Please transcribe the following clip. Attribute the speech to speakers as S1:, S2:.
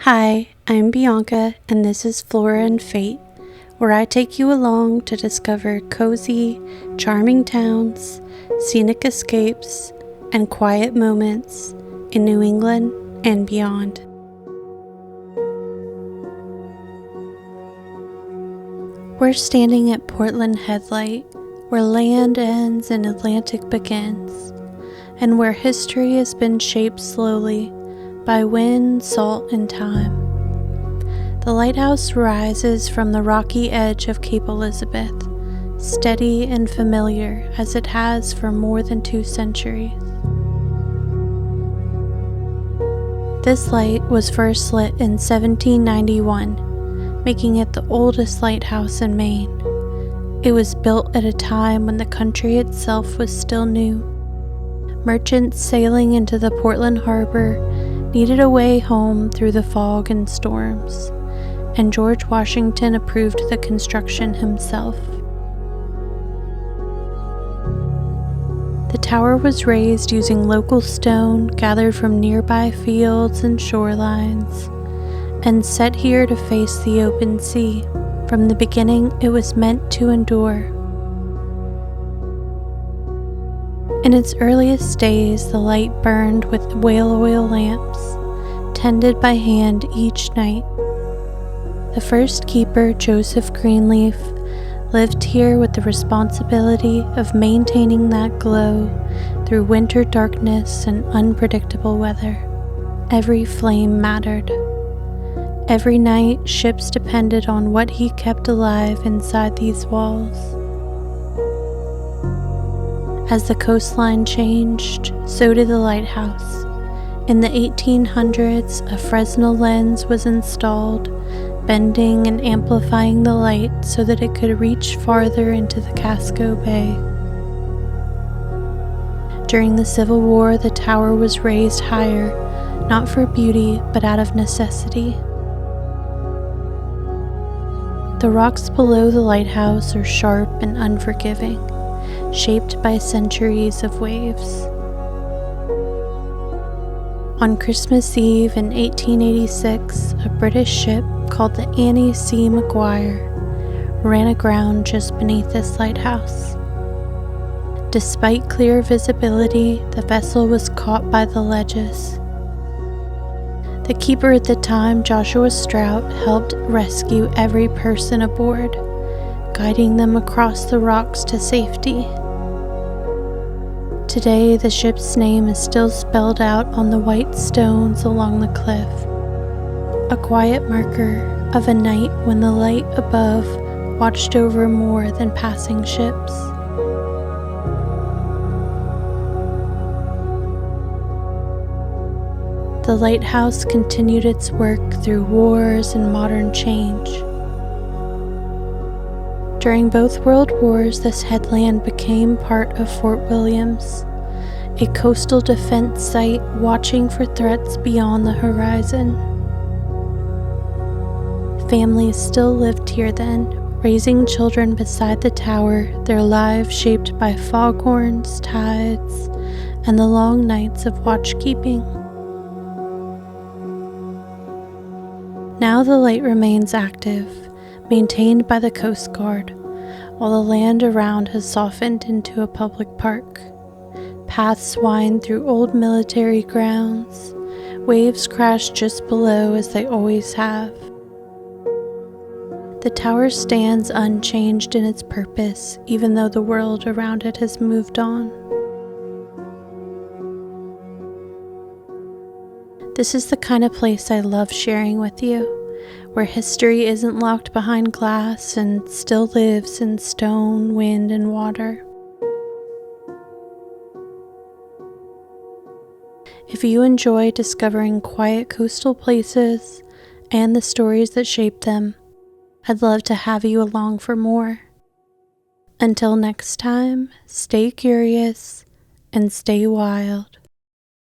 S1: Hi, I'm Bianca, and this is Flora and Fate, where I take you along to discover cozy, charming towns, scenic escapes, and quiet moments in New England and beyond. We're standing at Portland Headlight, where land ends and Atlantic begins, and where history has been shaped slowly by wind, salt, and time. The lighthouse rises from the rocky edge of Cape Elizabeth, steady and familiar as it has for more than 2 centuries. This light was first lit in 1791, making it the oldest lighthouse in Maine. It was built at a time when the country itself was still new. Merchants sailing into the Portland harbor needed a way home through the fog and storms, and George Washington approved the construction himself. The tower was raised using local stone gathered from nearby fields and shorelines, and set here to face the open sea. From the beginning, it was meant to endure. In its earliest days, the light burned with whale oil lamps, tended by hand each night. The first keeper, Joseph Greenleaf, lived here with the responsibility of maintaining that glow through winter darkness and unpredictable weather. Every flame mattered. Every night, ships depended on what he kept alive inside these walls. As the coastline changed, so did the lighthouse. In the 1800s, a Fresnel lens was installed, bending and amplifying the light so that it could reach farther into the Casco Bay. During the Civil War, the tower was raised higher, not for beauty, but out of necessity. The rocks below the lighthouse are sharp and unforgiving, shaped by centuries of waves. On Christmas Eve in 1886, a British ship called the Annie C. Maguire ran aground just beneath this lighthouse. Despite clear visibility, the vessel was caught by the ledges. The keeper at the time, Joshua Strout, helped rescue every person aboard, guiding them across the rocks to safety. Today, the ship's name is still spelled out on the white stones along the cliff, a quiet marker of a night when the light above watched over more than passing ships. The lighthouse continued its work through wars and modern change. During both World Wars, this headland became part of Fort Williams, a coastal defense site watching for threats beyond the horizon. Families still lived here then, raising children beside the tower, their lives shaped by foghorns, tides, and the long nights of watchkeeping. Now the light remains active, maintained by the Coast Guard, while the land around has softened into a public park. Paths wind through old military grounds. Waves crash just below as they always have. The tower stands unchanged in its purpose, even though the world around it has moved on. This is the kind of place I love sharing with you, where history isn't locked behind glass and still lives in stone, wind, and water. If you enjoy discovering quiet coastal places and the stories that shape them, I'd love to have you along for more. Until next time, stay curious and stay wild.